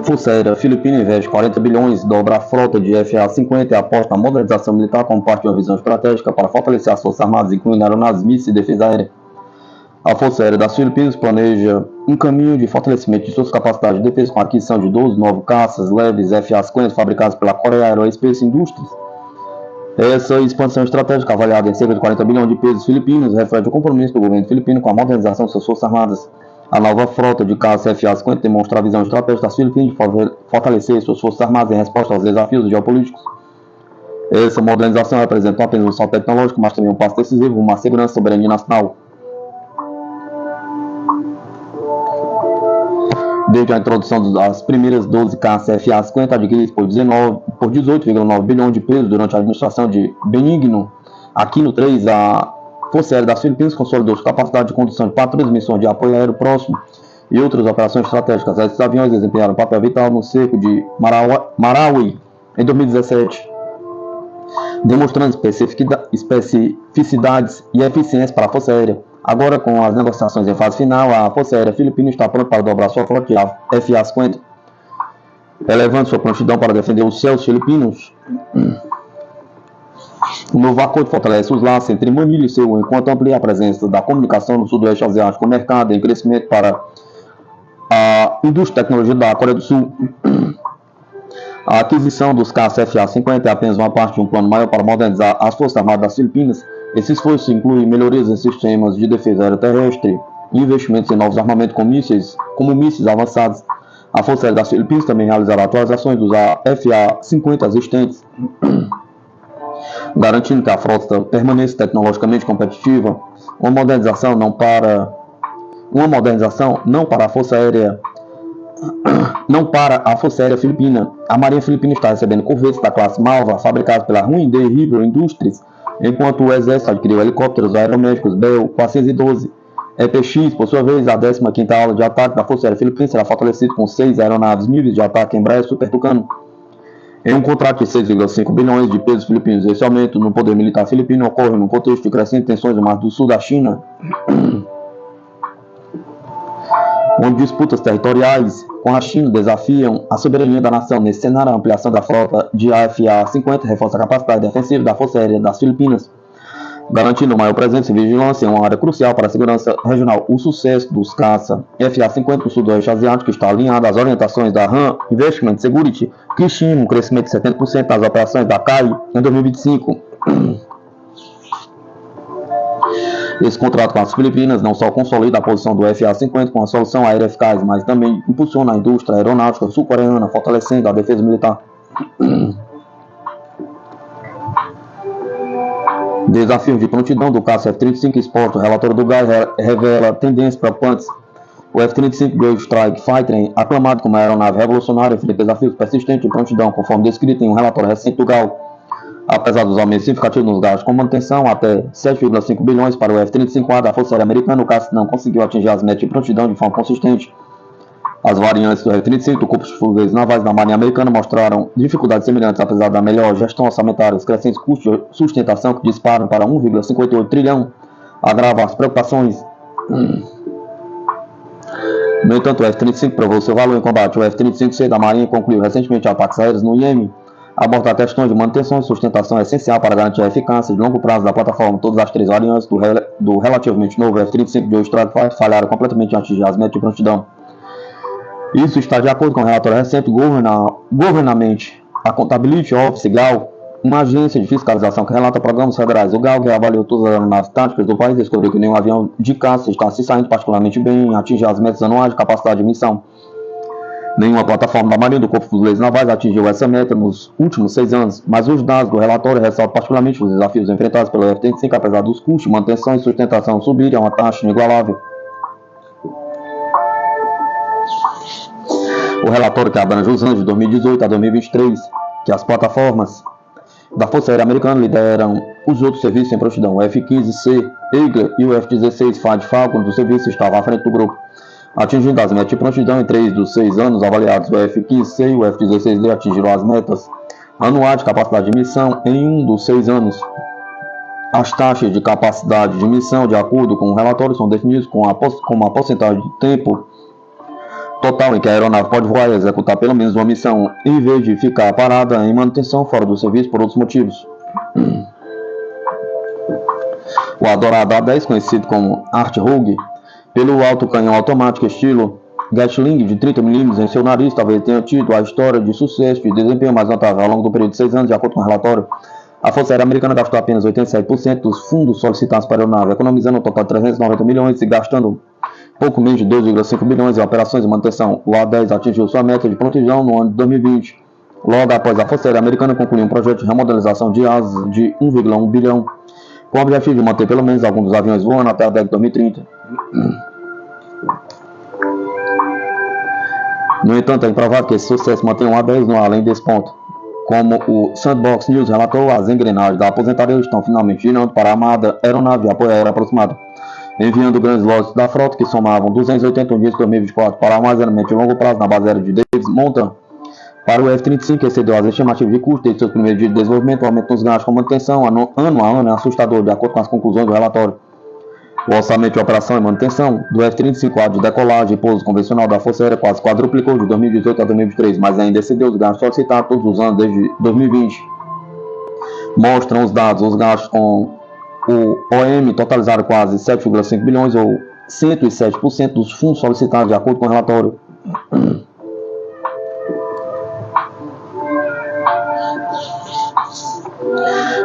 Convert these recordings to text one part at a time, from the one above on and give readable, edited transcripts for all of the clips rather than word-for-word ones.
Força Aérea Filipina investe 40 bilhões, dobra a frota de FA-50 e aposta na modernização militar como parte de uma visão estratégica para fortalecer as Forças Armadas, incluindo aeronaves, mísseis e defesa aérea. A Força Aérea das Filipinas planeja um caminho de fortalecimento de suas capacidades de defesa com a aquisição de 12 novos caças leves FA-50 fabricados pela Korea Aerospace Industries. Essa expansão estratégica, avaliada em cerca de 40 bilhões de pesos filipinos, reflete o compromisso do governo filipino com a modernização de suas Forças Armadas. A nova frota de caças FA-50 demonstra a visão estratégica das Filipinas de fortalecer suas Forças Armadas em resposta aos desafios geopolíticos. Essa modernização representa não apenas um salto tecnológico, mas também um passo decisivo rumo à segurança e soberania nacional. Desde a introdução das primeiras 12 caças FA-50 adquiridas por 18,9 bilhões de pesos durante a administração de Benigno Aquino III, a Força Aérea das Filipinas consolidou sua capacidade de condução de patrulhas, missões de apoio aéreo próximo e outras operações estratégicas. Esses aviões desempenharam um papel vital no cerco de Marawi em 2017, demonstrando especificidades e eficiência para a Força Aérea. Agora, com as negociações em fase final, a Força Aérea Filipina está pronta para dobrar sua frota de FA-50, elevando sua prontidão para defender os céus filipinos. O novo acordo fortalece os laços entre Manila e Seul, enquanto amplia a presença da comunicação no sudoeste asiático, um mercado em crescimento para a indústria e tecnologia da Coreia do Sul. A aquisição dos caças FA-50 é apenas uma parte de um plano maior para modernizar as Forças Armadas das Filipinas. Esse esforço inclui melhorias em sistemas de defesa aérea terrestre, investimentos em novos armamentos como mísseis avançados. A Força Aérea das Filipinas também realizará atualizações dos FA-50 existentes, garantindo que a frota permaneça tecnologicamente competitiva. Uma modernização não para a Força Aérea Filipina. A Marinha Filipina está recebendo corvetes da classe Malva, fabricados pela Hyundai River Industries, enquanto o Exército adquiriu helicópteros aeromédicos Bell 412 EPX. Por sua vez, a 15ª ala de ataque da Força Aérea Filipina será fortalecida com 6 aeronaves níveis de ataque Embraer Super Tucano, em um contrato de 6,5 bilhões de pesos filipinos. Esse aumento no poder militar filipino ocorre no contexto de crescentes tensões no Mar do Sul da China, onde disputas territoriais com a China desafiam a soberania da nação. Nesse cenário, a ampliação da frota de FA-50 reforça a capacidade defensiva da Força Aérea das Filipinas, garantindo maior presença e vigilância em uma área crucial para a segurança regional. O sucesso dos caça FA-50 no sudoeste asiático está alinhado às orientações da Han Investment Security, que estima um crescimento de 70% das operações da CAI em 2025. Esse contrato com as Filipinas não só consolida a posição do FA-50 com a solução aérea eficaz, mas também impulsiona a indústria aeronáutica sul-coreana, fortalecendo a defesa militar. Desafios de prontidão do caça F-35 exposto. O relatório do GAI revela tendências preocupantes. O F-35 Joint Strike Fighter, aclamado como uma aeronave revolucionária, enfrenta desafios persistentes de prontidão, conforme descrito em um relatório recente do GAL. Apesar dos aumentos significativos nos gastos com manutenção, até 7,5 bilhões para o F-35A da Força Aérea Americana, o caça não conseguiu atingir as metas de prontidão de forma consistente. As variantes do F-35 do Corpo de Forças Navais da Marinha Americana mostraram dificuldades semelhantes, apesar da melhor gestão orçamentária. Os crescentes custos de sustentação, que disparam para 1,58 trilhão, agravam as preocupações. No entanto, o F-35 provou seu valor em combate. O F-35C da Marinha concluiu recentemente ataques aéreos no Iêmen. Abordar questões de manutenção e sustentação é essencial para garantir a eficácia de longo prazo da plataforma. Todas as 3 variantes do relativamente novo F-35 Joint Strike Fighter falharam completamente em atingir as metas de prontidão. Isso está de acordo com o relatório recente Government Accountability Office, GAO, uma agência de fiscalização que relata programas federais. O GAO, que avaliou todas as aeronaves táticas do país, descobriu que nenhum avião de caça está se saindo particularmente bem em atingir as metas anuais de capacidade de missão. Nenhuma plataforma da Marinha do Corpo de Forças Navais atingiu essa meta nos últimos 6 anos, mas os dados do relatório ressaltam particularmente os desafios enfrentados pelo F-35, apesar dos custos de manutenção e sustentação subirem a uma taxa inigualável. O relatório que abrange os anos de 2018 a 2023, que as plataformas da Força Aérea Americana lideram os outros serviços em prontidão. O F-15C Eagle e o F-16 Fad Falcon do serviço estavam à frente do grupo, atingindo as metas de prontidão em 3 dos 6 anos avaliados. O F-15C e o F-16D atingiram as metas anuais de capacidade de missão em 1 dos 6 anos. As taxas de capacidade de missão, de acordo com o relatório, são definidas com uma porcentagem de tempo total em que a aeronave pode voar e executar pelo menos uma missão, em vez de ficar parada em manutenção fora do serviço por outros motivos. O adorado A-10, conhecido como Art Rogue, pelo alto canhão automático estilo Gatling de 30 mm em seu nariz, talvez tenha tido a história de sucesso e desempenho mais notável ao longo do período de 6 anos, de acordo com o relatório. A Força Aérea Americana gastou apenas 87% dos fundos solicitados para a aeronave, economizando um total de 390 milhões e gastando pouco menos de 2,5 bilhões em operações de manutenção. O A-10 atingiu sua meta de prontidão no ano de 2020, logo após a Força Aérea Americana concluir um projeto de remodelização de asas de 1,1 bilhão, com o objetivo de manter pelo menos alguns dos aviões voando até a década de 2030. No entanto, é improvável que esse sucesso mantenha um A-10 no ar além desse ponto. Como o Sandbox News relatou, as engrenagens da aposentadoria estão finalmente girando para a amada aeronave de apoio aéreo aproximado, enviando grandes lotes da frota que somavam 281 dias em 2024 para armazenamento de longo prazo na base aérea de Davis Monthan. Para o F-35, que excedeu as estimativas de custo desde seus primeiros dias de desenvolvimento, o aumento nos gastos com manutenção ano a ano é assustador, de acordo com as conclusões do relatório. O orçamento de operação e manutenção do F-35A de decolagem e pouso convencional da Força Aérea quase quadruplicou de 2018 a 2023, mas ainda excedeu os gastos solicitados todos os anos desde 2020. Mostram os dados, os gastos com o OM totalizaram quase 7,5 bilhões ou 107% dos fundos solicitados, de acordo com o relatório.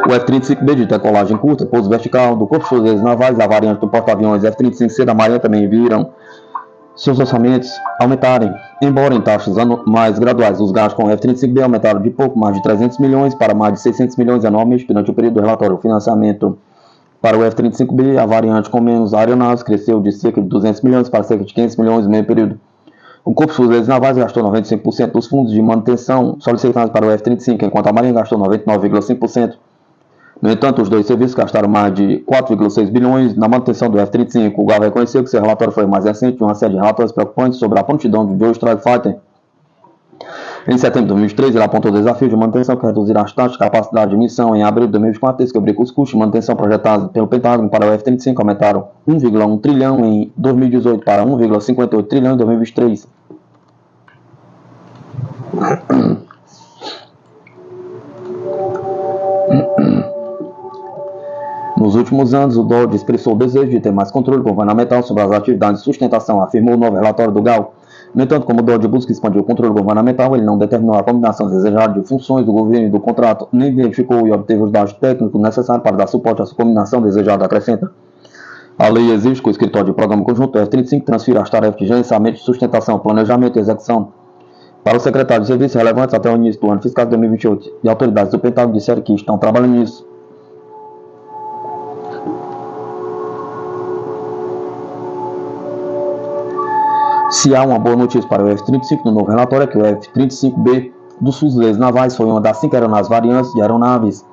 O F-35B de decolagem curta, pouso vertical do Corpo de Forças Navais, a variante do porta-aviões F-35C da Marinha também viram seus orçamentos aumentarem, embora em taxas mais graduais. Os gastos com o F-35B aumentaram de pouco mais de 300 milhões para mais de 600 milhões anualmente durante o período do relatório. O financiamento para o F-35B, a variante com menos aeronaves, cresceu de cerca de 200 milhões para cerca de 500 milhões no meio período. O Corpo de Forças Navais gastou 95% dos fundos de manutenção solicitados para o F-35, enquanto a Marinha gastou 99,5%. No entanto, os dois serviços gastaram mais de 4,6 bilhões na manutenção do F-35. O GAL reconheceu que seu relatório foi mais recente de uma série de relatórios preocupantes sobre a prontidão do Joe Strike Fighter. Em setembro de 2023, ele apontou o desafio de manutenção que reduzirá as taxas de capacidade de missão. Em abril de 2024, descobriu que os custos de manutenção projetados pelo Pentágono para o F-35 aumentaram 1,1 trilhão em 2018 para 1,58 trilhão em 2023. Nos últimos anos, o DoD expressou o desejo de ter mais controle governamental sobre as atividades de sustentação, afirmou o novo relatório do GAO. No entanto, como o DoD busca expandir o controle governamental, ele não determinou a combinação desejada de funções do governo e do contrato, nem identificou e obteve os dados técnicos necessários para dar suporte a essa combinação desejada, acrescenta. A lei exige que o escritório de programa conjunto F-35 transfira as tarefas de gerenciamento, sustentação, planejamento e execução para o secretário de serviços relevantes até o início do ano fiscal de 2028, e autoridades do Pentágono disseram que estão trabalhando nisso. Se há uma boa notícia para o F-35 no novo relatório é que o F-35B dos Fuzileiros Navais foi uma das 5 aeronaves variantes de aeronaves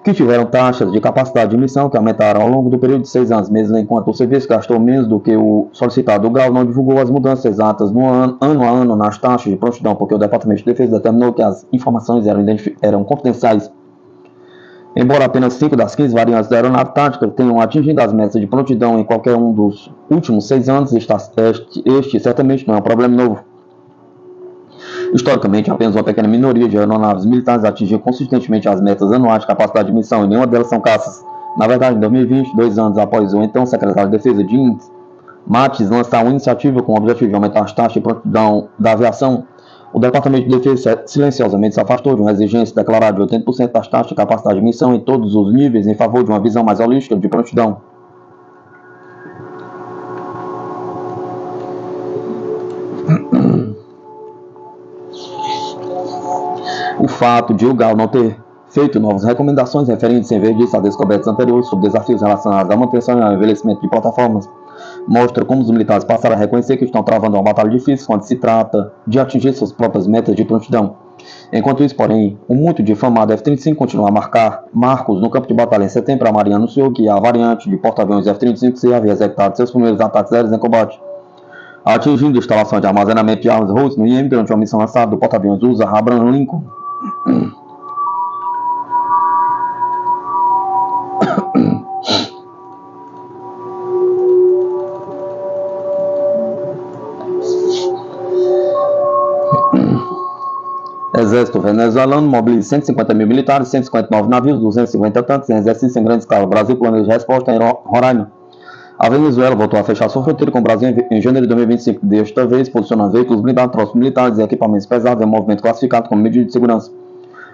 que tiveram taxas de capacidade de missão que aumentaram ao longo do período de 6 anos, mesmo enquanto o serviço gastou menos do que o solicitado. O GAO não divulgou as mudanças exatas no ano a ano nas taxas de prontidão, porque o Departamento de Defesa determinou que as informações eram confidenciais. Embora apenas 5 das 15 variantes da aeronave tática tenham atingido as metas de prontidão em qualquer um dos últimos 6 anos, este certamente não é um problema novo. Historicamente, apenas uma pequena minoria de aeronaves militares atingiu consistentemente as metas anuais de capacidade de missão e nenhuma delas são caças. Na verdade, em 2020, 2 anos após o então secretário de Defesa Jim Mattis lançar uma iniciativa com o objetivo de aumentar as taxas de prontidão da aviação, o Departamento de Defesa silenciosamente se afastou de uma exigência declarada de 80% das taxas de capacidade de missão em todos os níveis em favor de uma visão mais holística de prontidão. O fato de o GAO não ter feito novas recomendações referentes em vez disso a descobertas anteriores sobre desafios relacionados à manutenção e ao envelhecimento de plataformas mostra como os militares passaram a reconhecer que estão travando uma batalha difícil quando se trata de atingir suas próprias metas de prontidão. Enquanto isso, porém, o muito difamado F-35 continua a marcar marcos no campo de batalha. Em setembro, a Marinha anunciou que a variante de porta-aviões F-35C havia executado seus primeiros ataques aéreos em combate, atingindo instalações de armazenamento de armas Rhodes no IEM durante uma missão lançada do porta-aviões USA Abraham Lincoln. Exército venezuelano mobiliza 150 mil militares, 159 navios, 250 tanques em exercício em grande escala. O Brasil planeja resposta em Roraima. A Venezuela voltou a fechar sua fronteira com o Brasil em janeiro de 2025, desta vez posicionando veículos blindados, troços militares e equipamentos pesados em um movimento classificado como medida de segurança.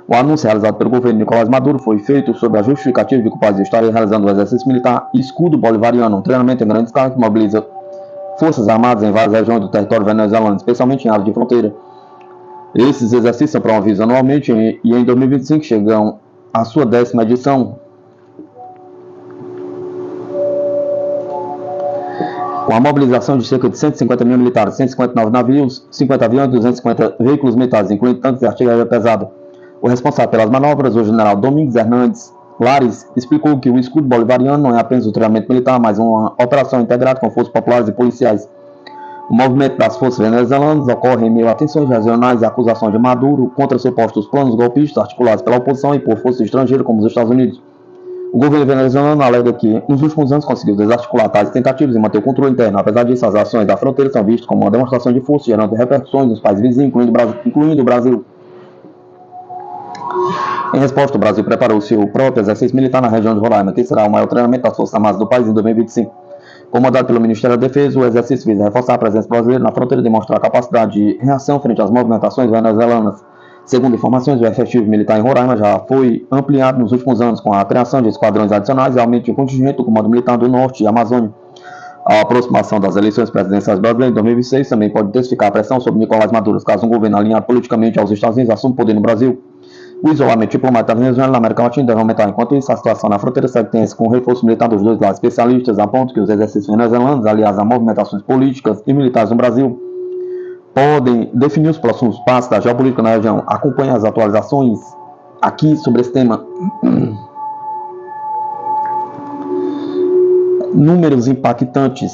O anúncio realizado pelo governo Nicolás Maduro foi feito sob a justificativa de que o país estaria realizando o exercício militar Escudo Bolivariano, um treinamento em grande escala que mobiliza forças armadas em várias regiões do território venezuelano, especialmente em áreas de fronteira. Esses exercícios são promovidos anualmente e em 2025 chegam à sua 10ª edição. Com a mobilização de cerca de 150 mil militares, 159 navios, 50 aviões e 250 veículos militares, incluindo tanques e artilharia pesada. O responsável pelas manobras, o general Domingos Hernandes Lares, explicou que o Escudo Bolivariano não é apenas um treinamento militar, mas uma operação integrada com forças populares e policiais. O movimento das forças venezuelanas ocorre em meio a tensões regionais e acusações de Maduro contra supostos planos golpistas articulados pela oposição e por forças estrangeiras como os Estados Unidos. O governo venezuelano alega que, nos últimos anos, conseguiu desarticular tais tentativas e manter o controle interno. Apesar disso, as ações da fronteira são vistas como uma demonstração de força, gerando repercussões nos países vizinhos, incluindo o Brasil. Em resposta, o Brasil preparou seu próprio exercício militar na região de Roraima, que será o maior treinamento das Forças Armadas do país em 2025. Comandado pelo Ministério da Defesa, o exercício visa reforçar a presença brasileira na fronteira e demonstrar a capacidade de reação frente às movimentações venezuelanas. Segundo informações, o efetivo militar em Roraima já foi ampliado nos últimos anos com a criação de esquadrões adicionais e aumento de contingente do Comando Militar do Norte e Amazônia. A aproximação das eleições presidenciais brasileiras em 2026 também pode intensificar a pressão sobre Nicolás Maduro, caso um governo alinhado politicamente aos Estados Unidos assuma o poder no Brasil. O isolamento diplomático da Venezuela na América Latina deve aumentar. Enquanto isso, a situação na fronteira segue tensa, com o reforço militar dos dois lados. Especialistas apontam que os exercícios venezuelanos, aliados a movimentações políticas e militares no Brasil, podem definir os próximos passos da geopolítica na região. Acompanhe as atualizações aqui sobre esse tema. Números impactantes.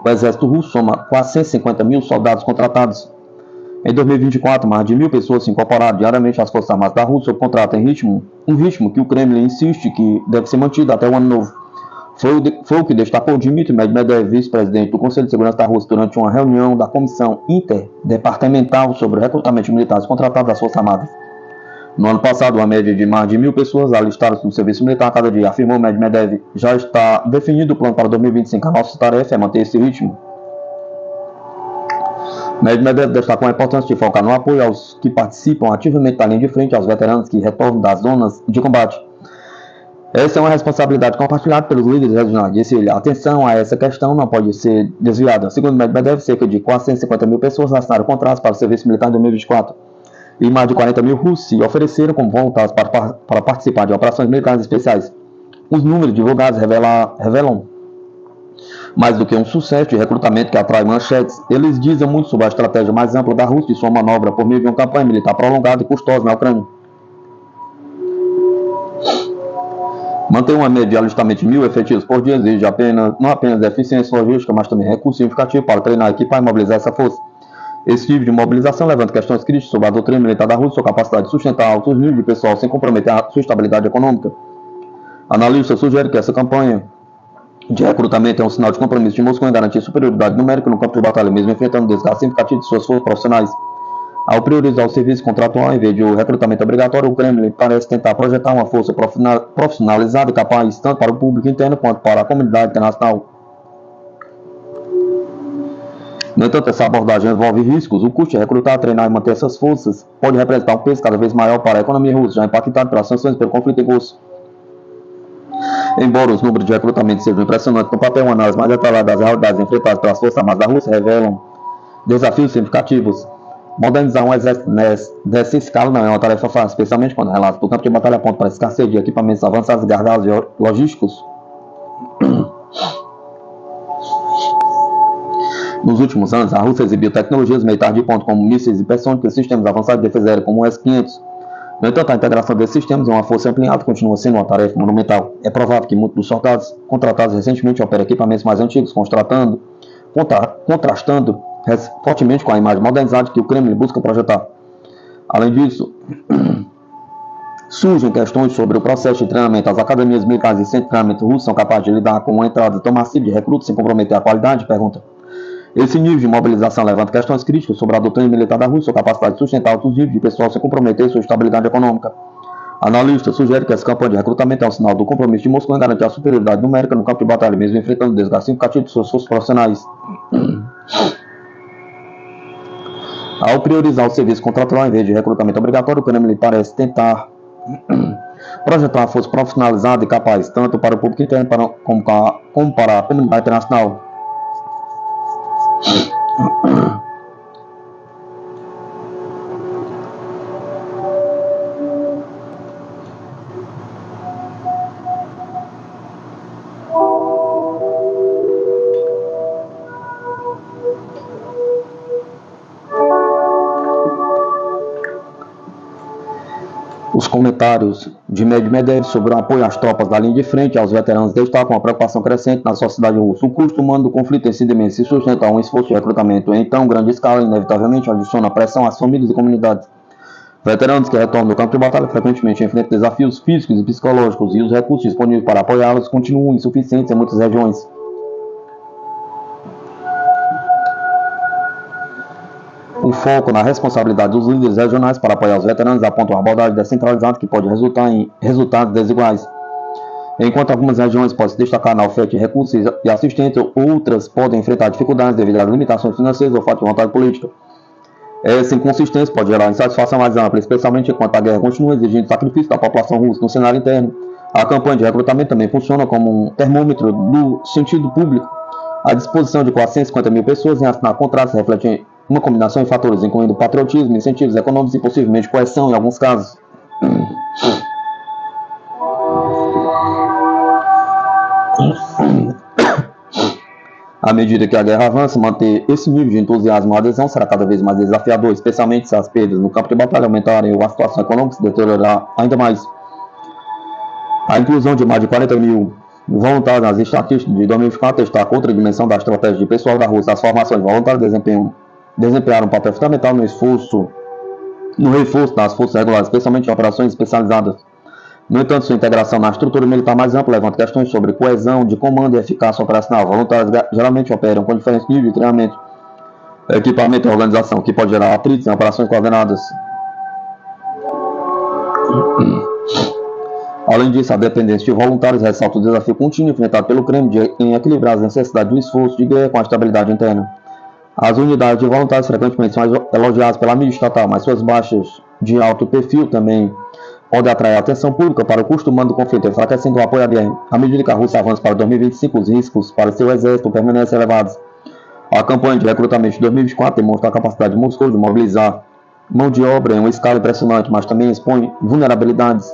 O exército russo soma quase 150 mil soldados contratados. Em 2024, mais de 1.000 pessoas se incorporaram diariamente às Forças Armadas da Rússia sob contrato em um ritmo que o Kremlin insiste que deve ser mantido até o ano novo. Foi o que destacou Dmitry Medvedev, vice-presidente do Conselho de Segurança da Rússia, durante uma reunião da Comissão Interdepartamental sobre o recrutamento de militares contratados das Forças Armadas. No ano passado, uma média de mais de 1.000 pessoas alistaram-se no serviço militar a cada dia, afirmou Medvedev. Já está definido o plano para 2025. A nossa tarefa é manter esse ritmo. Medvedev destacou a importância de focar no apoio aos que participam ativamente da linha de frente, aos veteranos que retornam das zonas de combate. Essa é uma responsabilidade compartilhada pelos líderes regionais, disse ele. A atenção a essa questão não pode ser desviada. Segundo Medvedev, cerca de 450 mil pessoas assinaram contratos para o serviço militar em 2024 e mais de 40 mil russos se ofereceram como voluntários para participar de operações militares especiais. Os números divulgados revelam mais do que um sucesso de recrutamento que atrai manchetes. Eles dizem muito sobre a estratégia mais ampla da Rússia e sua manobra por meio de uma campanha militar prolongada e custosa na Ucrânia. Manter uma média de alistamento de 1.000 efetivos por dia exige não apenas eficiência logística, mas também recurso significativo para treinar a equipe e mobilizar essa força. Esse tipo de mobilização levanta questões críticas sobre a doutrina militar da Rússia, sua capacidade de sustentar altos níveis de pessoal sem comprometer a sua estabilidade econômica. Analistas sugerem que essa campanha de recrutamento é um sinal de compromisso de Moscou em garantir superioridade numérica no campo de batalha, mesmo enfrentando um desgaste significativo de suas forças profissionais. Ao priorizar o serviço contratual em vez de o recrutamento obrigatório, o Kremlin parece tentar projetar uma força profissionalizada e capaz tanto para o público interno quanto para a comunidade internacional. No entanto, essa abordagem envolve riscos. O custo de recrutar, treinar e manter essas forças pode representar um peso cada vez maior para a economia russa, já impactada pelas sanções e pelo conflito em curso. Embora os números de recrutamento sejam impressionantes no papel, uma análise mais detalhada das realidades enfrentadas pelas Forças Armadas da Rússia revelam desafios significativos. Modernizar um exército dessa escala não é uma tarefa fácil, especialmente quando relatos do campo de batalha apontam para a escassez de equipamentos avançados e gargalos logísticos. Nos últimos anos, a Rússia exibiu tecnologias militares de ponta como mísseis hipersônicos e sistemas avançados de defesa aérea como o S-500. No entanto, a integração desses sistemas em uma força ampliada continua sendo uma tarefa monumental. É provável que muitos dos soldados contratados recentemente operem equipamentos mais antigos, contrastando fortemente com a imagem modernizada que o Kremlin busca projetar. Além disso, surgem questões sobre o processo de treinamento. As academias militares e centros de treinamento russos são capazes de lidar com uma entrada tão massiva de recrutas sem comprometer a qualidade? Pergunta. Esse nível de mobilização levanta questões críticas sobre a doutrina militar da Rússia, sua capacidade de sustentar altos níveis de pessoal sem comprometer sua estabilidade econômica. Analista sugere que essa campanha de recrutamento é um sinal do compromisso de Moscou em garantir a superioridade numérica no campo de batalha, mesmo enfrentando o desgaste significativo de suas forças profissionais. Ao priorizar o serviço contratual em vez de recrutamento obrigatório, o Kremlin parece tentar projetar uma força profissionalizada e capaz, tanto para o público interno como para a comunidade internacional. Os comentários de Medvedev sobre o apoio às tropas da linha de frente e aos veteranos destacam uma preocupação crescente na sociedade russa. O custo humano do conflito tem sido imenso e sustentar um esforço de recrutamento em tão grande escala inevitavelmente adiciona pressão às famílias e comunidades. Veteranos que retornam do campo de batalha frequentemente enfrentam desafios físicos e psicológicos e os recursos disponíveis para apoiá-los continuam insuficientes em muitas regiões. O foco na responsabilidade dos líderes regionais para apoiar os veteranos aponta uma abordagem descentralizada que pode resultar em resultados desiguais. Enquanto algumas regiões podem se destacar na oferta de recursos e assistência, outras podem enfrentar dificuldades devido às limitações financeiras ou falta de vontade política. Essa inconsistência pode gerar insatisfação mais ampla, especialmente enquanto a guerra continua exigindo sacrifício da população russa no cenário interno. A campanha de recrutamento também funciona como um termômetro do sentido público. A disposição de 450 mil pessoas em assinar contratos reflete uma combinação de fatores, incluindo patriotismo, incentivos econômicos e possivelmente coerção em alguns casos. À medida que a guerra avança, manter esse nível de entusiasmo e adesão será cada vez mais desafiador, especialmente se as perdas no campo de batalha aumentarem ou a situação econômica se deteriorar ainda mais. A inclusão de mais de 40 mil voluntários nas estatísticas de 2024 destaca outra dimensão da estratégia de pessoal da Rússia. As formações voluntárias desempenharam um papel fundamental no reforço das forças regulares, especialmente em operações especializadas. No entanto, sua integração na estrutura militar mais ampla levanta questões sobre coesão de comando e eficácia operacional. Voluntários geralmente operam com diferentes níveis de treinamento, equipamento e organização, o que pode gerar atritos em operações coordenadas. Além disso, a dependência de voluntários ressalta o desafio contínuo enfrentado pelo Kremlin em equilibrar as necessidades do esforço de guerra com a estabilidade interna. As unidades de voluntários frequentemente são elogiadas pela mídia estatal, mas suas baixas de alto perfil também podem atrair a atenção pública para o custo humano do conflito, enfraquecendo o apoio à guerra. À medida que a Rússia avança para 2025, os riscos para seu exército permanecem elevados. A campanha de recrutamento de 2024 demonstra a capacidade de Moscou de mobilizar mão de obra em uma escala impressionante, mas também expõe vulnerabilidades.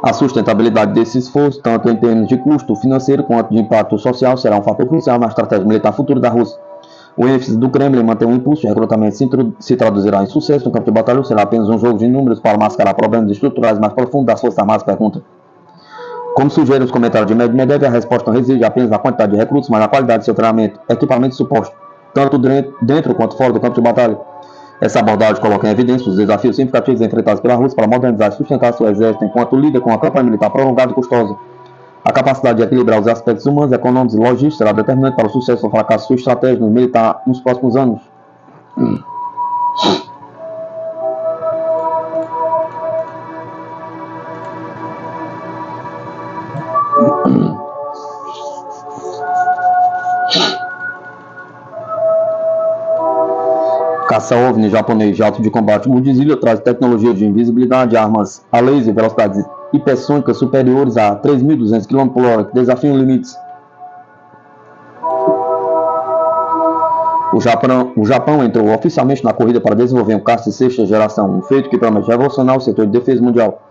A sustentabilidade desse esforço, tanto em termos de custo financeiro quanto de impacto social, será um fator crucial na estratégia militar futura da Rússia. O ênfase do Kremlin em manter um impulso de recrutamento se traduzirá em sucesso no campo de batalha ou será apenas um jogo de números para mascarar problemas estruturais mais profundos das Forças Armadas? Pergunta. Como sugerem os comentários de Medvedev, a resposta não reside apenas na quantidade de recrutos, mas na qualidade de seu treinamento, equipamento e suporte, tanto dentro quanto fora do campo de batalha. Essa abordagem coloca em evidência os desafios significativos enfrentados pela Rússia para modernizar e sustentar seu exército enquanto lida com uma campanha militar prolongada e custosa. A capacidade de equilibrar os aspectos humanos, econômicos e logísticos será determinante para o sucesso ou fracasso de sua estratégia militar nos próximos anos. Caça-OVNI japonês de alto de combate Godzilla traz tecnologia de invisibilidade, armas a laser e velocidades hipersônicas superiores a 3.200 km/h, que desafiam limites. O Japão entrou oficialmente na corrida para desenvolver um caça de sexta geração, um feito que promete revolucionar o setor de defesa mundial.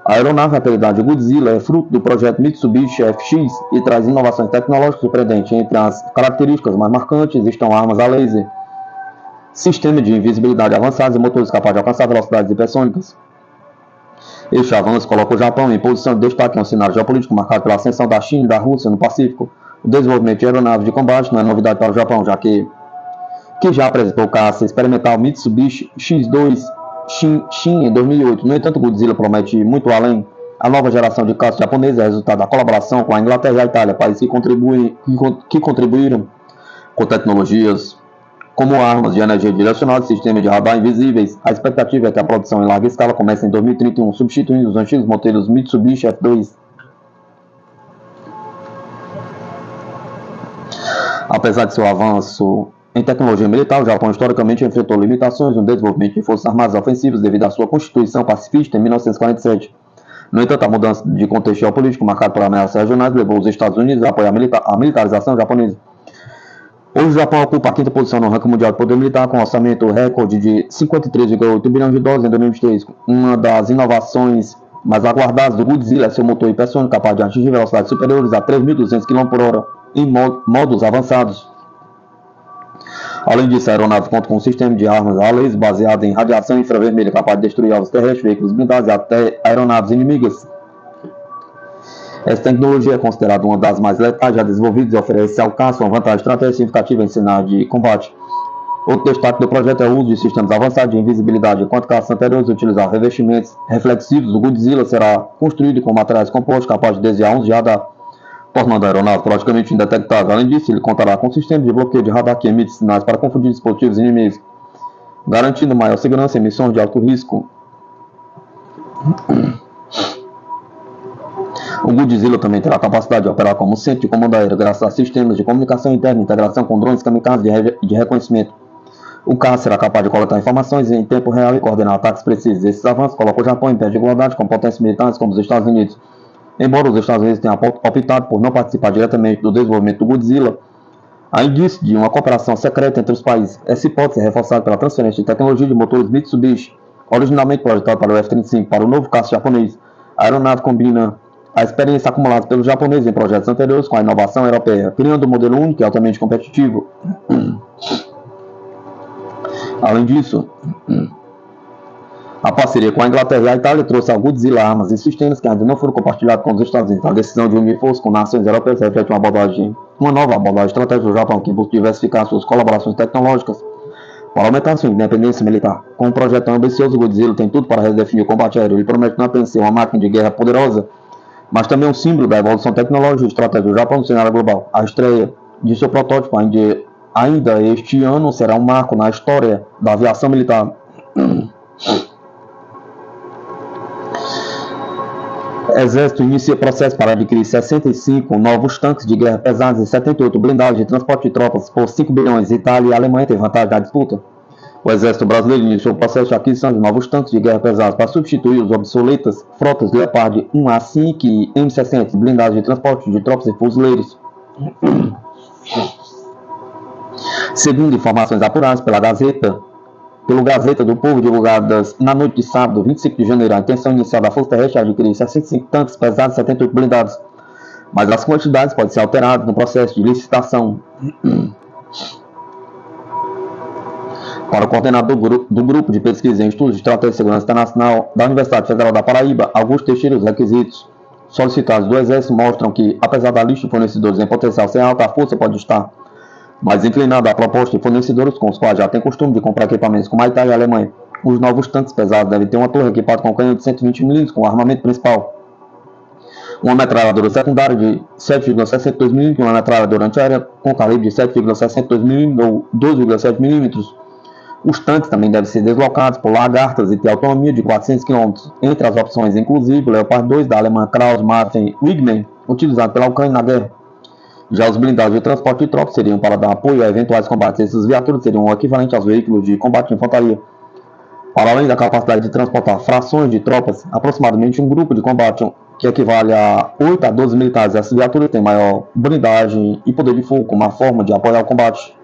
A aeronave, apelidada de Godzilla, é fruto do projeto Mitsubishi FX e traz inovações tecnológicas surpreendentes. Entre as características mais marcantes estão armas a laser, sistema de invisibilidade avançados e motores capazes de alcançar velocidades hipersônicas. Este avanço coloca o Japão em posição de destaque em um cenário geopolítico marcado pela ascensão da China e da Rússia no Pacífico. O desenvolvimento de aeronaves de combate não é novidade para o Japão, já que já apresentou o caça experimental Mitsubishi X2 Shin em 2008. No entanto, Godzilla promete muito além. A nova geração de caças japoneses é resultado da colaboração com a Inglaterra e a Itália, países que contribuíram com tecnologias como armas de energia direcionada e sistemas de radar invisíveis. A expectativa é que a produção em larga escala comece em 2031, substituindo os antigos modelos Mitsubishi F2. Apesar de seu avanço em tecnologia militar, o Japão historicamente enfrentou limitações no desenvolvimento de forças armadas ofensivas devido à sua constituição pacifista em 1947. No entanto, a mudança de contexto geopolítico marcado por ameaças regionais levou os Estados Unidos a apoiar a militarização japonesa. Hoje o Japão ocupa a quinta posição no ranking mundial de poder militar, com um orçamento recorde de 53,8 bilhões de dólares em 2023. Uma das inovações mais aguardadas do Godzilla é seu motor hipersônico capaz de atingir velocidades superiores a 3.200 km/h em modos avançados. Além disso, a aeronave conta com um sistema de armas a laser baseado em radiação infravermelha capaz de destruir alvos terrestres, veículos blindados e até aeronaves inimigas. Essa tecnologia é considerada uma das mais letais já desenvolvidas e oferece ao caça uma vantagem estratégica significativa em cenário de combate. Outro destaque do projeto é o uso de sistemas avançados de invisibilidade. Enquanto caças anteriores utilizaram revestimentos reflexivos, o Godzilla será construído com materiais compostos capazes de desviar ondas de radar, tornando a aeronave praticamente indetectável. Além disso, ele contará com um sistema de bloqueio de radar que emite sinais para confundir dispositivos inimigos, garantindo maior segurança em missões de alto risco. O Godzilla também terá a capacidade de operar como centro de comando aéreo graças a sistemas de comunicação interna e integração com drones kamikaze de reconhecimento. O caça será capaz de coletar informações em tempo real e coordenar ataques precisos. Esses avanços colocam o Japão em pé de igualdade com potências militares como os Estados Unidos. Embora os Estados Unidos tenham optado por não participar diretamente do desenvolvimento do Godzilla, há indício de uma cooperação secreta entre os países. Essa hipótese é reforçada pela transferência de tecnologia de motores Mitsubishi, originalmente projetado para o F-35, para o novo caça japonês. A aeronave combina a experiência acumulada pelos japoneses em projetos anteriores com a inovação europeia, criando um modelo único e altamente competitivo. Além disso, a parceria com a Inglaterra e a Itália trouxe ao Godzilla armas e sistemas que ainda não foram compartilhados com os Estados Unidos. A decisão de unir forças com nações europeias reflete uma nova abordagem estratégica do Japão que busca diversificar suas colaborações tecnológicas para aumentar sua independência militar. Com um projeto tão ambicioso, o Godzilla tem tudo para redefinir o combate aéreo. Ele promete não apenas ser uma máquina de guerra poderosa, mas também um símbolo da evolução tecnológica e estratégia do Japão no cenário global. A estreia de seu protótipo ainda este ano será um marco na história da aviação militar. Exército inicia processo para adquirir 65 novos tanques de guerra pesados e 78 blindados de transporte de tropas por 5 bilhões. Itália e Alemanha têm vantagem na disputa. O Exército Brasileiro iniciou o processo de aquisição de novos tanques de guerra pesados para substituir os obsoletas frotas Leopard 1A5 e M60 blindados de transporte de tropas e fuzileiros. Segundo informações apuradas pelo Gazeta do Povo, divulgadas na noite de sábado, 25 de janeiro, a intenção inicial da Força Terrestre é adquirir 65 tanques pesados e 78 blindados, mas as quantidades podem ser alteradas no processo de licitação. Para o coordenador do Grupo de Pesquisa em Estudos de Estratégia de Segurança Internacional da Universidade Federal da Paraíba, Augusto Teixeira, os requisitos solicitados do Exército mostram que, apesar da lista de fornecedores em potencial ser alta, a força pode estar mais inclinada à proposta de fornecedores com os quais já tem costume de comprar equipamentos como a Itália e a Alemanha. Os novos tanques pesados devem ter uma torre equipada com canhão de 120 mm com o armamento principal, uma metralhadora secundária de 7,62 mm e uma metralhadora antiaérea com calibre de 7,62 mm ou 12,7 mm. Os tanques também devem ser deslocados por lagartas e ter autonomia de 400 km. Entre as opções, inclusive, o Leopard 2 da alemã Krauss-Maffei-Wegmann, utilizado pela Ucrânia na guerra. Já os blindados de transporte de tropas seriam para dar apoio a eventuais combates. Essas viaturas seriam o equivalente aos veículos de combate de infantaria. Para além da capacidade de transportar frações de tropas, aproximadamente um grupo de combate que equivale a 8 a 12 militares. Essas viaturas têm maior blindagem e poder de fogo como uma forma de apoiar o combate.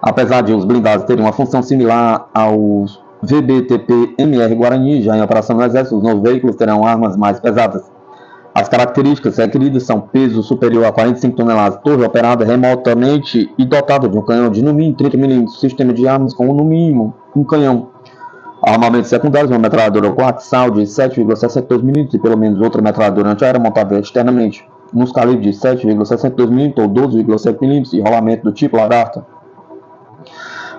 Apesar de os blindados terem uma função similar aos VBTP-MR Guarani, já em operação no Exército, os novos veículos terão armas mais pesadas. As características requeridas são peso superior a 45 toneladas, torre operada remotamente e dotada de um canhão de no mínimo 30 mm, sistema de armas com no mínimo um canhão. Armamentos secundários, uma metralhadora coaxial de 7,62 mm e pelo menos outra metralhadora antiaérea montada externamente nos calibres de 7,62 mm ou 12,7 mm e rolamento do tipo Lagarta.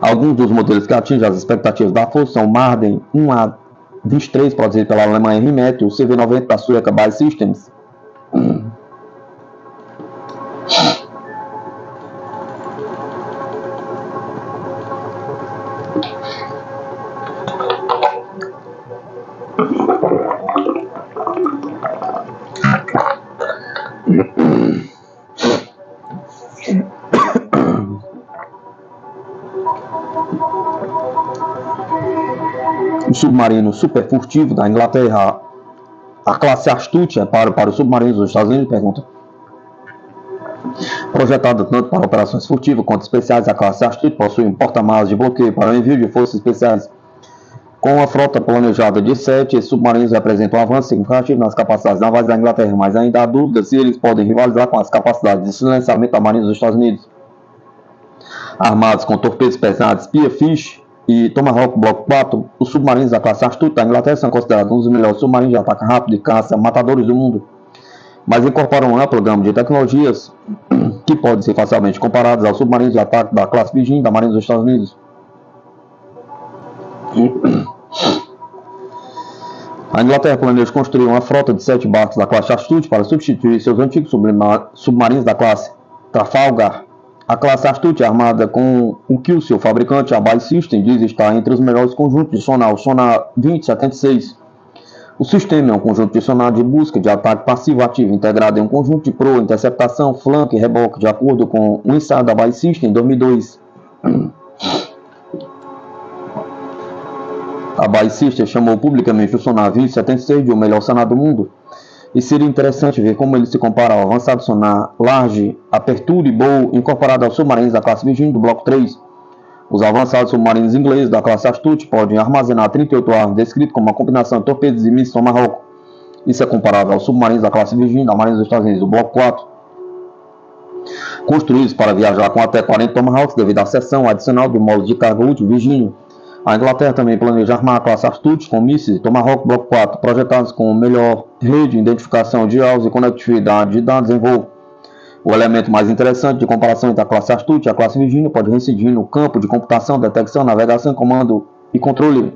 Alguns dos modelos que atingem as expectativas da força são o Marden 1A23, produzido pela Alemanha Rimet, o CV90 da sueca Buy Systems. O submarino super furtivo da Inglaterra, a classe Astute, é para os submarinos dos Estados Unidos, pergunta. Projetada tanto para operações furtivas quanto especiais, a classe Astute possui um porta-malas de bloqueio para o envio de forças especiais. Com a frota planejada de 7, esses submarinos representam um avanço significativo nas capacidades navais da Inglaterra, mas ainda há dúvidas se eles podem rivalizar com as capacidades de silenciamento da Marinha dos Estados Unidos. Armados com torpedos pesados Spearfish e Tomahawk Block 4, os submarinos da classe Astute da Inglaterra são considerados um dos melhores submarinos de ataque rápido e caça matadores do mundo, mas incorporam um amplo gama de tecnologias que podem ser facilmente comparadas aos submarinos de ataque da classe Virginia da Marinha dos Estados Unidos. A Inglaterra planeja construir uma frota de 7 barcos da classe Astute para substituir seus antigos submarinos da classe Trafalgar. A classe Astute é armada com o que o seu fabricante, a Buy Systems, diz estar entre os melhores conjuntos de sonar, o Sonar 2076. O sistema é um conjunto de sonar de busca de ataque passivo-ativo integrado em um conjunto de proa, interceptação, flanco e reboque, de acordo com o ensaio da Buy Systems em 2002. A Buy Systems chamou publicamente o Sonar 2076 de o melhor sonar do mundo. E seria interessante ver como ele se compara ao avançado sonar Large Aperture Bow incorporado aos submarinos da classe Virginia do Bloco 3. Os avançados submarinos ingleses da classe Astute podem armazenar 38 armas, descrito como uma combinação de torpedos e mísseis Tomahawk. Isso é comparável aos submarinos da classe Virginia da Marinha dos Estados Unidos do Bloco 4. Construídos para viajar com até 40 Tomahawks devido à seção adicional de módulos de carga útil Virginia. A Inglaterra também planeja armar a classe Astute com mísseis Tomahawk Block 4, projetados com melhor rede de identificação de alvos e conectividade de dados em voo. O elemento mais interessante de comparação entre a classe Astute e a classe Virginia pode residir no campo de computação, detecção, navegação, comando e controle.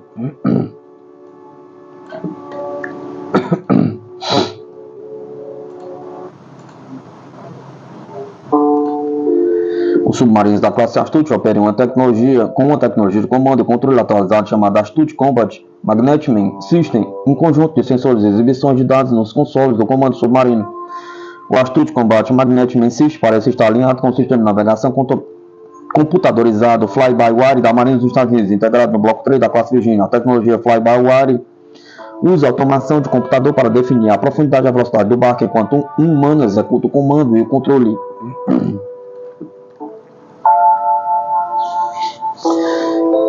Os submarinos da classe Astute operam com uma tecnologia de comando e controle atualizado chamada Astute Combat Magnetman System, um conjunto de sensores de exibição de dados nos consoles do comando submarino. O Astute Combat Magnetman System parece estar alinhado com o sistema de navegação computadorizado Fly-by-Wire da Marinha dos Estados Unidos, integrado no Bloco 3 da classe Virginia. A tecnologia Fly-by-Wire usa automação de computador para definir a profundidade e a velocidade do barco, enquanto um humano executa o comando e o controle.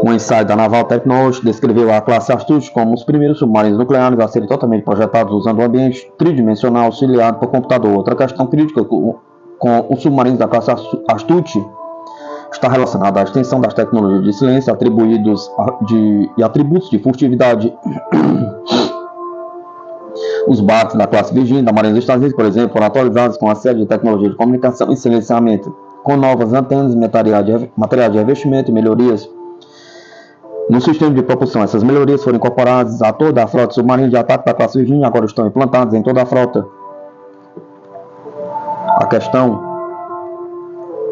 Um ensaio da Naval Technology descreveu a classe Astute como os primeiros submarinos nucleares a serem totalmente projetados usando um ambiente tridimensional auxiliado por computador. Outra questão crítica com os submarinos da classe Astute está relacionada à extensão das tecnologias de silêncio e atributos de furtividade. Os barcos da classe Virginia da Marinha dos Estados Unidos, por exemplo, foram atualizados com uma série de tecnologias de comunicação e silenciamento, com novas antenas, materiais de revestimento e melhorias no sistema de propulsão. Essas melhorias foram incorporadas a toda a frota submarina de ataque da classe Virginia e agora estão implantadas em toda a frota. A questão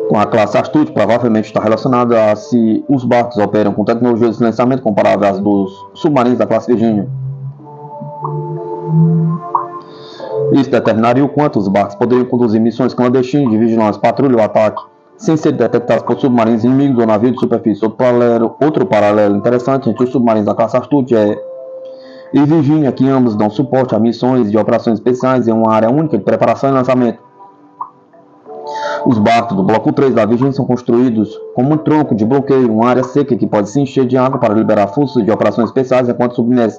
com a classe Astute provavelmente está relacionada a se os barcos operam com tecnologia de silenciamento comparável às dos submarinos da classe Virginia. Isso determinaria o quanto os barcos poderiam conduzir missões clandestinas de vigilância, patrulha ou ataque, sem ser detectados por submarinos inimigos ou navios de superfície. Outro paralelo interessante entre os submarinos da classe Astute e Virginia, que ambos dão suporte a missões de operações especiais em uma área única de preparação e lançamento. Os barcos do Bloco 3 da Virgem são construídos como um tronco de bloqueio, uma área seca que pode se encher de água para liberar forças de operações especiais enquanto submerge.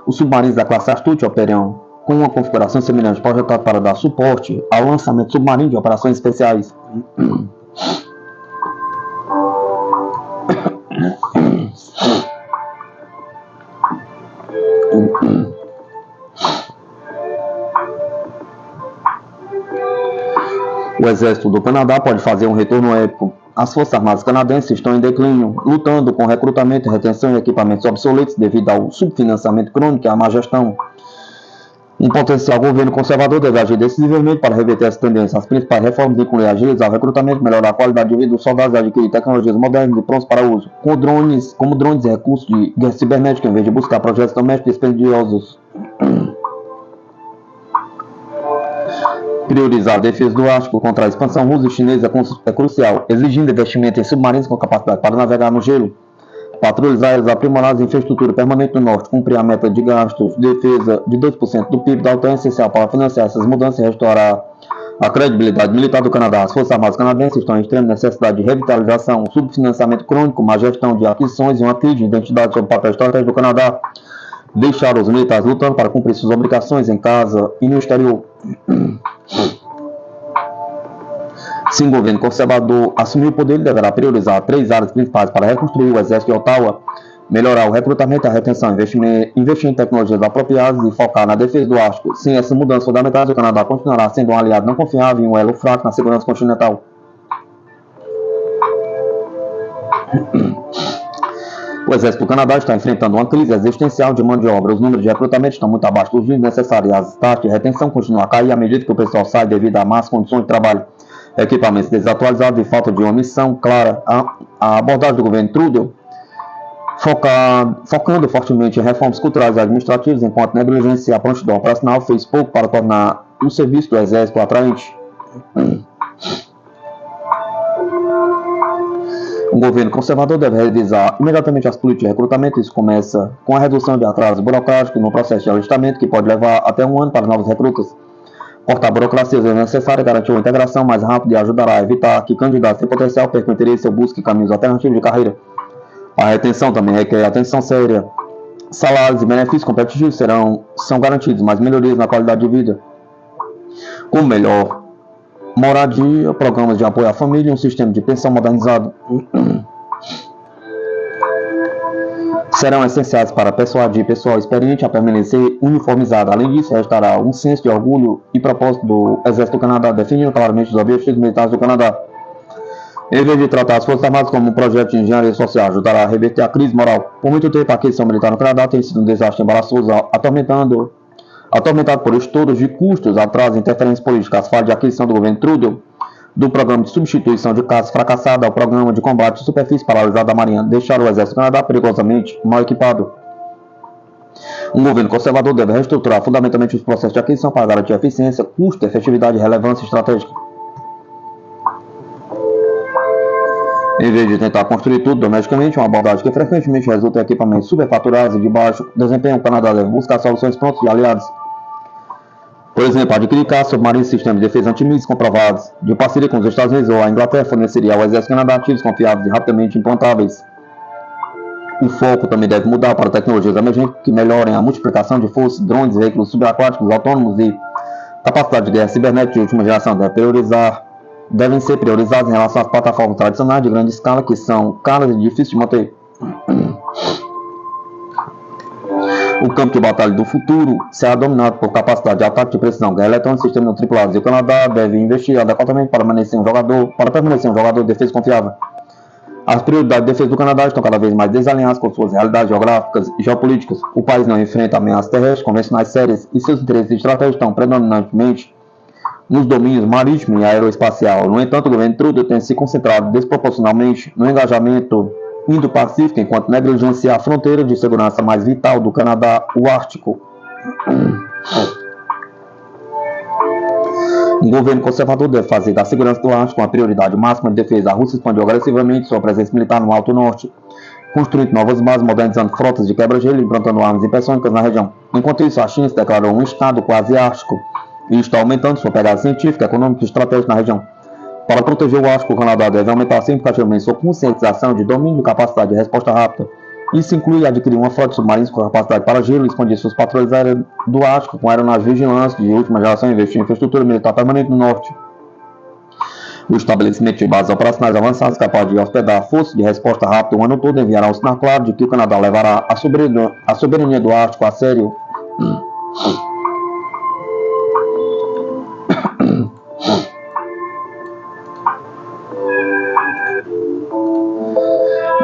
Os submarinos da classe Astute operam com uma configuração semelhante projetada para dar suporte ao lançamento submarino de operações especiais. O exército do Canadá pode fazer um retorno épico. As forças armadas canadenses estão em declínio, lutando com recrutamento, retenção e equipamentos obsoletos devido ao subfinanciamento crônico e à má gestão. Um potencial governo conservador deve agir decisivamente para reverter essa tendência. As principais reformas incluem agilizar o recrutamento, melhorar a qualidade de vida dos soldados e adquirir tecnologias modernas e prontas para uso, como drones e recursos de guerra cibernética, em vez de buscar projetos domésticos dispendiosos. Priorizar a defesa do Ártico contra a expansão russa e chinesa é crucial, exigindo investimento em submarinos com capacidade para navegar no gelo. Patrulhas aéreas aprimoradas e infraestrutura permanente no norte, cumprir a meta de gastos de defesa de 2% do PIB da OTAN é essencial para financiar essas mudanças e restaurar a credibilidade militar do Canadá. As Forças Armadas canadenses estão em extrema necessidade de revitalização, subfinanciamento crônico, má gestão de aquisições e uma crise de identidade sobre o papel estratégico do Canadá. Deixar os militares lutando para cumprir suas obrigações em casa e no exterior. Se um governo conservador assumir o poder, ele deverá priorizar 3 áreas principais para reconstruir o exército de Ottawa, melhorar o recrutamento e a retenção, investir em tecnologias apropriadas e focar na defesa do Ártico. Sem essas mudanças fundamentais, o Canadá continuará sendo um aliado não confiável e um elo fraco na segurança continental. O exército do Canadá está enfrentando uma crise existencial de mão de obra. Os números de recrutamento estão muito abaixo dos níveis necessários. As taxas de retenção continuam a cair à medida que o pessoal sai devido a más condições de trabalho, equipamentos desatualizados e falta de uma missão clara. A abordagem do governo Trudeau, focando fortemente em reformas culturais e administrativas, enquanto negligencia a prontidão operacional, fez pouco para tornar o serviço do exército atraente. Um governo conservador deve revisar imediatamente as políticas de recrutamento. Isso começa com a redução de atrasos burocráticos no processo de alistamento, que pode levar até 1 ano para novos recrutas. Cortar burocracias é necessário, garantir uma integração mais rápida e ajudará a evitar que candidatos sem potencial percam interesse ou busquem caminhos alternativos de carreira. A retenção também requer atenção séria. Salários e benefícios competitivos são garantidos, mas melhorias na qualidade de vida, como melhor moradia, programas de apoio à família e um sistema de pensão modernizado serão essenciais para persuadir pessoal experiente a permanecer uniformizado. Além disso, restará um senso de orgulho e propósito do Exército do Canadá, definindo claramente os objetivos militares do Canadá. Em vez de tratar as Forças Armadas como um projeto de engenharia social, ajudará a reverter a crise moral. Por muito tempo, a aquisição militar no Canadá tem sido um desastre embaraçoso, atormentado por estouros de custos, atrasos e interferências políticas. As falhas de aquisição do governo Trudeau, do programa de substituição de caças fracassado ao programa de combate de superfície paralisado da Marinha, deixaram o Exército do Canadá perigosamente mal equipado. Um governo conservador deve reestruturar fundamentalmente os processos de aquisição para garantir eficiência, custo, efetividade e relevância estratégica. Em vez de tentar construir tudo domesticamente, uma abordagem que frequentemente resulta em equipamentos superfaturados e de baixo desempenho, o Canadá deve buscar soluções prontas de aliados. Por exemplo, adquirir caças, submarinos e sistemas de defesa antimísseis comprovados, de parceria com os Estados Unidos ou a Inglaterra, forneceria ao Exército do Canadá ativos confiáveis e rapidamente implantáveis. O foco também deve mudar para tecnologias emergentes que melhorem a multiplicação de forças, drones, veículos subaquáticos autônomos e capacidade de guerra cibernética de última geração. Devem ser priorizados em relação às plataformas tradicionais de grande escala, que são caras e difíceis de manter. O campo de batalha do futuro será dominado por capacidade de ataque de precisão, guerra eletrônica e sistemas não tripulados. E o Canadá deve investir adequadamente para permanecer um jogador de defesa confiável. As prioridades de defesa do Canadá estão cada vez mais desalinhadas com suas realidades geográficas e geopolíticas. O país não enfrenta ameaças terrestres convencionais sérias e seus interesses estratégicos estão predominantemente nos domínios marítimo e aeroespacial. No entanto, o governo Trudeau tem se concentrado desproporcionalmente no engajamento Indo-Pacífico, enquanto negligencia a fronteira de segurança mais vital do Canadá, o Ártico. Um governo conservador deve fazer da segurança do Ártico uma prioridade máxima de defesa. A Rússia expandiu agressivamente sua presença militar no Alto Norte, construindo novas bases, modernizando frotas de quebra-gelo e implantando armas hipersônicas na região. Enquanto isso, a China se declarou um estado quase ártico e está aumentando sua pegada científica, econômica e estratégica na região. Para proteger o Ártico, o Canadá deve aumentar significativamente sua conscientização de domínio e capacidade de resposta rápida. Isso inclui adquirir uma frota de submarinos com capacidade para gelo e expandir seus patrulhas aéreas do Ártico com aeronaves de vigilância de última geração e investir em infraestrutura militar permanente no norte. O estabelecimento de bases operacionais avançadas capazes de hospedar forças de resposta rápida o ano todo enviará um sinal claro de que o Canadá levará a soberania do Ártico a sério.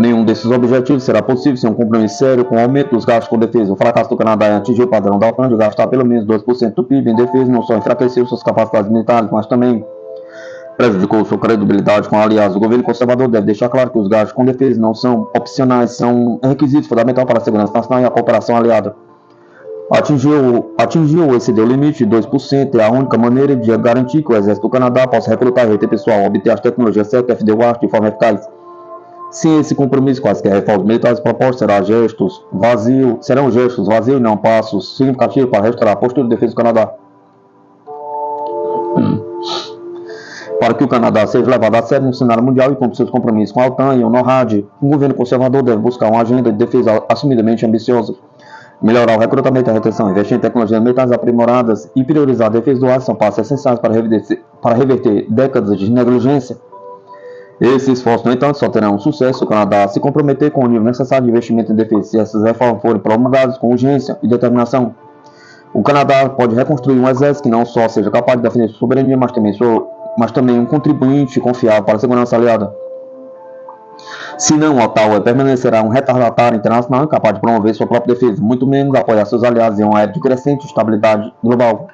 Nenhum desses objetivos será possível sem um compromisso sério com o aumento dos gastos com defesa. O fracasso do Canadá em atingir o padrão da OTAN de gastar pelo menos 2% do PIB em defesa não só enfraqueceu suas capacidades militares, mas também prejudicou sua credibilidade com aliados. O governo conservador deve deixar claro que os gastos com defesa não são opcionais, são requisitos fundamentais para a segurança nacional e a cooperação aliada. Atingiu ou excedeu o limite de 2%, é a única maneira de garantir que o exército do Canadá possa recrutar e reter pessoal, obter as tecnologias certas e defender o Ártico de forma eficaz. Sem esse compromisso, quaisquer reformas militares propostas serão gestos vazios e não passos significativos para restaurar a postura de defesa do Canadá. Para que o Canadá seja levado a sério no cenário mundial e cumpra seus compromissos com a OTAN e o NORAD, o governo conservador deve buscar uma agenda de defesa assumidamente ambiciosa, melhorar o recrutamento e a retenção, investir em tecnologias militares aprimoradas e priorizar a defesa do ar são passos essenciais para reverter décadas de negligência. Esses esforços, no entanto, só terão sucesso se o Canadá se comprometer com o nível necessário de investimento em defesa. Se essas reformas forem promulgadas com urgência e determinação, o Canadá pode reconstruir um exército que não só seja capaz de defender sua soberania, mas também um contribuinte confiável para a segurança aliada. Se não, Ottawa permanecerá um retardatário internacional incapaz de promover sua própria defesa, muito menos apoiar seus aliados em uma era de crescente estabilidade global.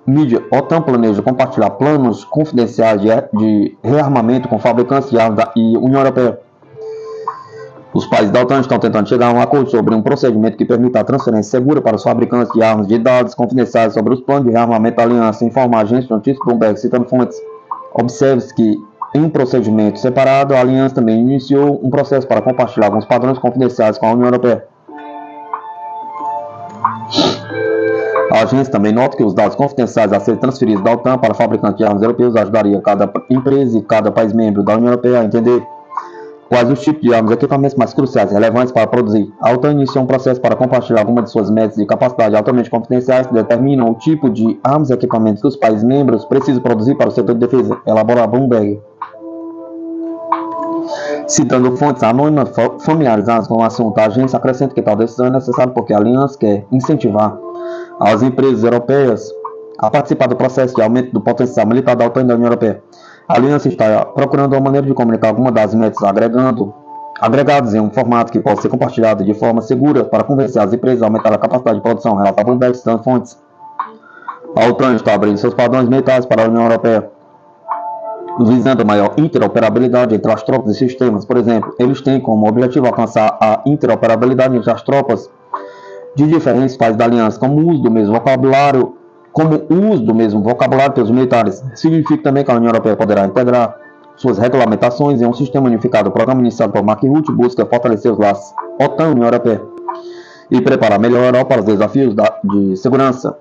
Mídia OTAN planeja compartilhar planos confidenciais de rearmamento com fabricantes de armas e União Europeia. Os países da OTAN estão tentando chegar a um acordo sobre um procedimento que permita a transferência segura para os fabricantes de armas de dados confidenciais sobre os planos de rearmamento da aliança, informa a agência de notícias Bloomberg, citando fontes. Observe-se que, em um procedimento separado, a aliança também iniciou um processo para compartilhar alguns padrões confidenciais com a União Europeia. A agência também nota que os dados confidenciais a serem transferidos da OTAN para fabricantes de armas europeus ajudaria cada empresa e cada país membro da União Europeia a entender quais os tipos de armas e equipamentos mais cruciais e relevantes para produzir. A OTAN iniciou um processo para compartilhar algumas de suas metas de capacidade altamente confidenciais que determinam o tipo de armas e equipamentos que os países membros precisam produzir para o setor de defesa, elabora a Bloomberg. Citando fontes anônimas familiarizadas com o assunto, a agência acrescenta que tal decisão é necessária porque a aliança quer incentivar as empresas europeias a participar do processo de aumento do potencial militar da OTAN e da União Europeia. A aliança está procurando uma maneira de comunicar algumas das metas agregadas em um formato que possa ser compartilhado de forma segura para convencer as empresas a aumentar a capacidade de produção, relata Bloomberg, citando fontes. A OTAN está abrindo seus padrões militares para a União Europeia, visando a maior interoperabilidade entre as tropas e sistemas. Por exemplo, eles têm como objetivo alcançar a interoperabilidade entre as tropas de diferentes países da aliança, como o uso do mesmo vocabulário pelos militares. Significa também que a União Europeia poderá integrar suas regulamentações em um sistema unificado. O programa iniciado por Mark Rutte busca fortalecer os laços OTAN-União Europeia e preparar melhor a Europa para os desafios de segurança.